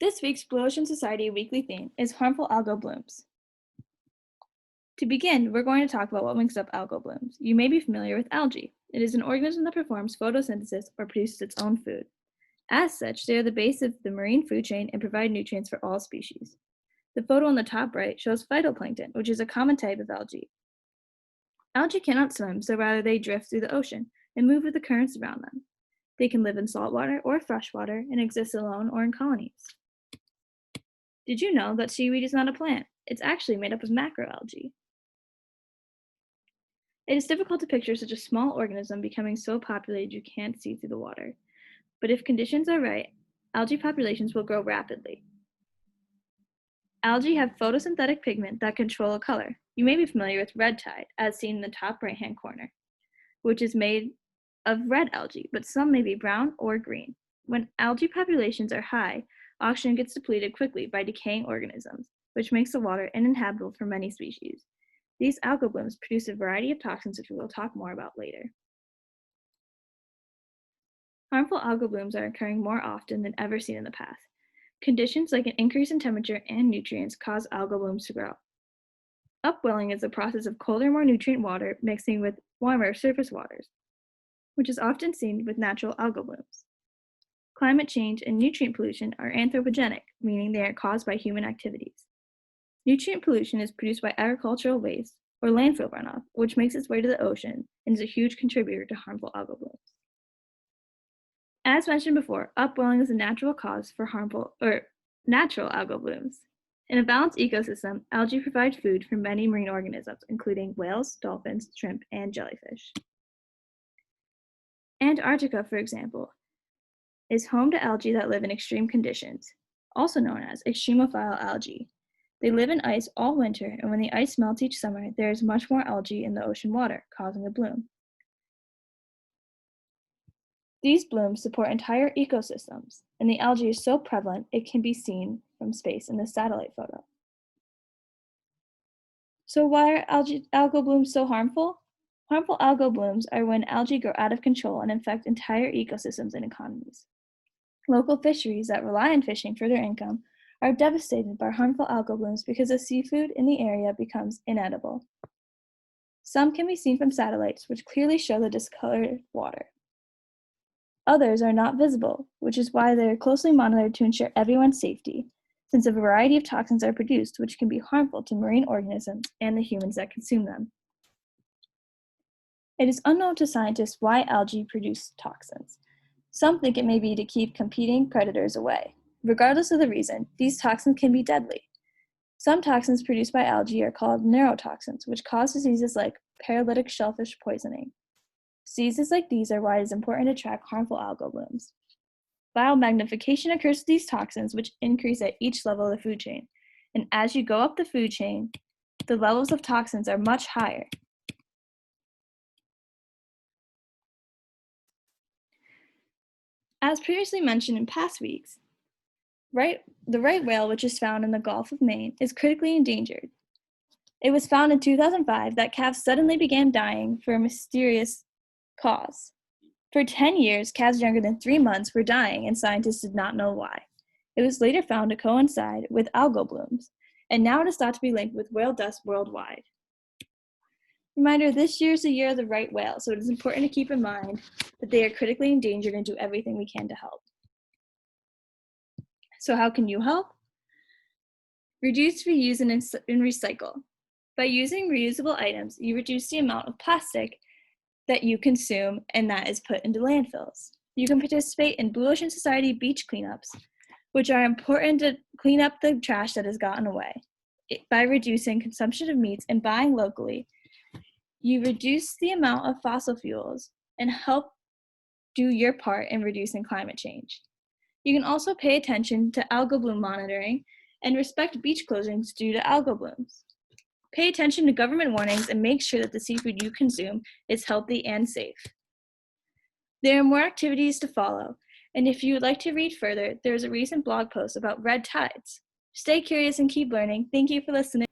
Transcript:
This week's Blue Ocean Society weekly theme is harmful algal blooms. To begin, we're going to talk about what makes up algal blooms. You may be familiar with algae. It is an organism that performs photosynthesis or produces its own food. As such, they are the base of the marine food chain and provide nutrients for all species. The photo on the top right shows phytoplankton, which is a common type of algae. Algae cannot swim, so rather they drift through the ocean and move with the currents around them. They can live in saltwater or freshwater and exist alone or in colonies. Did you know that seaweed is not a plant? It's actually made up of macroalgae. It is difficult to picture such a small organism becoming so populated you can't see through the water. But if conditions are right, algae populations will grow rapidly. Algae have photosynthetic pigment that control a color. You may be familiar with red tide, as seen in the top right-hand corner, which is made of red algae, but some may be brown or green. When algae populations are high, oxygen gets depleted quickly by decaying organisms, which makes the water uninhabitable for many species. These algal blooms produce a variety of toxins, which we will talk more about later. Harmful algal blooms are occurring more often than ever seen in the past. Conditions like an increase in temperature and nutrients cause algal blooms to grow. Upwelling is the process of colder, more nutrient water mixing with warmer surface waters, which is often seen with natural algal blooms. Climate change and nutrient pollution are anthropogenic, meaning they are caused by human activities. Nutrient pollution is produced by agricultural waste or landfill runoff, which makes its way to the ocean and is a huge contributor to harmful algal blooms. As mentioned before, upwelling is a natural cause for natural algal blooms. In a balanced ecosystem, algae provide food for many marine organisms, including whales, dolphins, shrimp, and jellyfish. Antarctica, for example, is home to algae that live in extreme conditions, also known as extremophile algae. They live in ice all winter, and when the ice melts each summer, there is much more algae in the ocean water, causing a bloom. These blooms support entire ecosystems, and the algae is so prevalent it can be seen from space in this satellite photo. So why are algal blooms so harmful? Harmful algal blooms are when algae grow out of control and infect entire ecosystems and economies. Local fisheries that rely on fishing for their income are devastated by harmful algal blooms because the seafood in the area becomes inedible. Some can be seen from satellites, which clearly show the discolored water. Others are not visible, which is why they are closely monitored to ensure everyone's safety, since a variety of toxins are produced which can be harmful to marine organisms and the humans that consume them. It is unknown to scientists why algae produce toxins. Some think it may be to keep competing predators away. Regardless of the reason, these toxins can be deadly. Some toxins produced by algae are called neurotoxins, which cause diseases like paralytic shellfish poisoning. Diseases like these are why it is important to track harmful algal blooms. Biomagnification occurs with these toxins, which increase at each level of the food chain. And as you go up the food chain, the levels of toxins are much higher. As previously mentioned in past weeks, the right whale, which is found in the Gulf of Maine, is critically endangered. It was found in 2005 that calves suddenly began dying for a mysterious cause. For 10 years, calves younger than 3 months were dying, and scientists did not know why. It was later found to coincide with algal blooms, and now it is thought to be linked with whale deaths worldwide. Reminder, this year is the year of the right whale, so it is important to keep in mind that they are critically endangered and do everything we can to help. So how can you help? Reduce, reuse, and recycle. By using reusable items, you reduce the amount of plastic that you consume and that is put into landfills. You can participate in Blue Ocean Society beach cleanups, which are important to clean up the trash that has gotten away. By reducing consumption of meats and buying locally, you reduce the amount of fossil fuels and help do your part in reducing climate change. You can also pay attention to algal bloom monitoring and respect beach closings due to algal blooms. Pay attention to government warnings and make sure that the seafood you consume is healthy and safe. There are more activities to follow, and if you would like to read further, there is a recent blog post about red tides. Stay curious and keep learning. Thank you for listening.